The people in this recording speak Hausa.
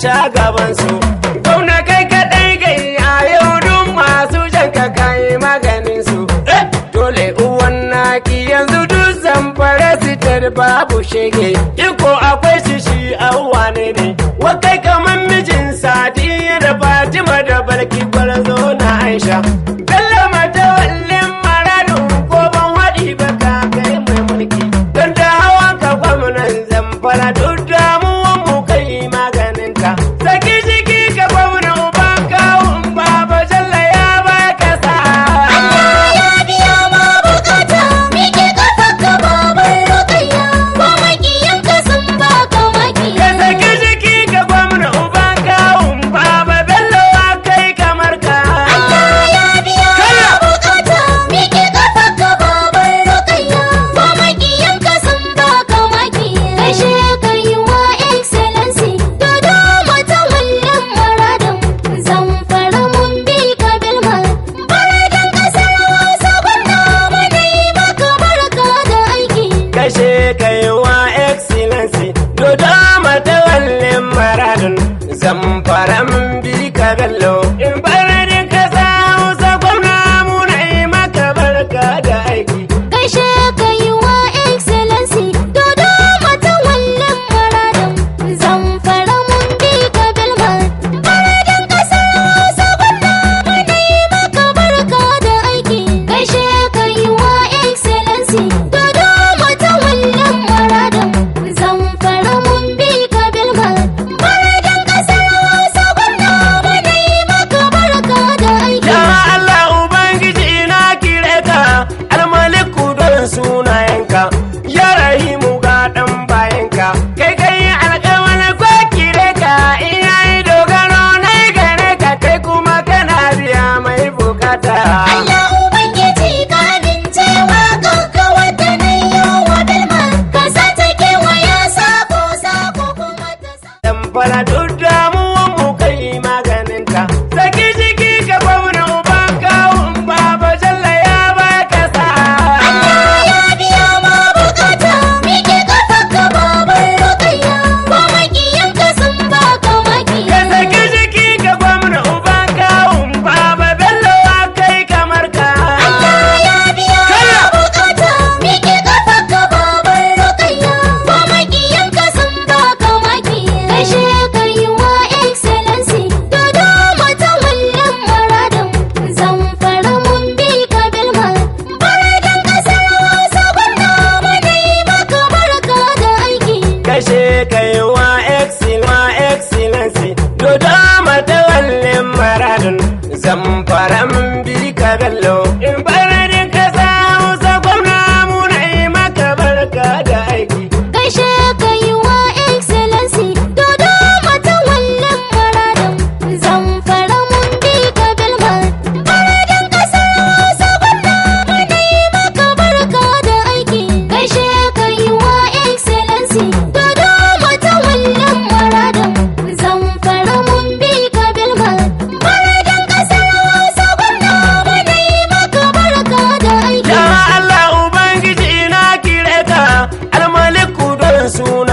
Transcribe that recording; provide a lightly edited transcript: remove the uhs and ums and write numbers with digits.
Sha gaban su gwamna kai kadai gayya yau duk masu janka kai maganin su dole uwan naki yanzu duk zamfara sitar babu shege iko akwai shi awwa ne wa kai kaman mijin Sadiya da Fatima da Balki gwarzo na Aisha Bello mata wallin maradun ko ban wadi ba ka kai mai mulki don da hawan ka gwamnan zamfara duk damuwan mu kai maganin ta saki jiki ka gwamna uban kawun baba jalla ya baka sa Allah ya biya ma bukata mike kafa ka baban rukayya ko makiyan ka sun baka maki ka saki jiki ka gwamna uban kawun baba bello kai kamar ka Allah ya biya ma bukata mike kafa ka baban rukayya ko makiyan ka sun baka maki kashe kai wa excellency dodo mata wallan maradin zamfara mun bi ka bilma baradan kasar Hausa gwamna mana yi maka barka da aiki kashe kaiwa excellency dodo matawallin maradun zamfaran bi ka bello in baradin kasa Hausa gwamna muna yi maka barka da aiki gaishe kai wa excellency dodo mata wallan maradin zamfara mun bi ka bilma baradan kasar Hausa gwamna mana yi maka barka da aiki gaishe kai wa excellency dodo mata wallan maradin zamfara mun bi ka bilma baradan kasar Hausa gwamna mana yi maka barka da aiki ya Allah ubangiji na kire ka almaliku don sunayenka ya rahimu ga dan bayanka kai kai alƙawar ko kire ka in yayi dogaro na gare ka kai kuma kana biya mai bukata Allah Ubangiji ka amincewa kanka wata na yau wa bilma ka sa ta kewaya sako kuma ta sa. zamfara duk damuwan mu kai maganinta saki jiki ka gwamna uban kawun baba jalla ya baka sa Allah ya biya ma bukata mike kafa ka baban rukayya ko makiyan ka sun baka maki. ka saki jiki ka gwamna uban kawun baba bello kai kamar ka Allah ya biya ma bukata mike kafa ka baban rukayya ko makiyan ka sun baka maki. Kashe kai wa excellency dodo mata wallan maradin zamfara mun bi ka bilma baradan kasar Hausa gwamna mana yi maka barka da aiki kashe kaiwa excellency dodo matawallin maradun zamfaran bi ka bello in baradin kasa Hausa gwamna muna yi maka barka da aiki gaishe kai wa excellency dodo mata wallan maradin zamfara mun bi ka bilma baradan kasar Hausa gwamna mana yi maka barka da aiki gaishe kai wa excellency dodo mata wallan maradin zamfara mun bi ka bilma baradan kasar Hausa gwamna mana yi maka barka da aiki ya Allah ubangiji na kire ka almaliku don suna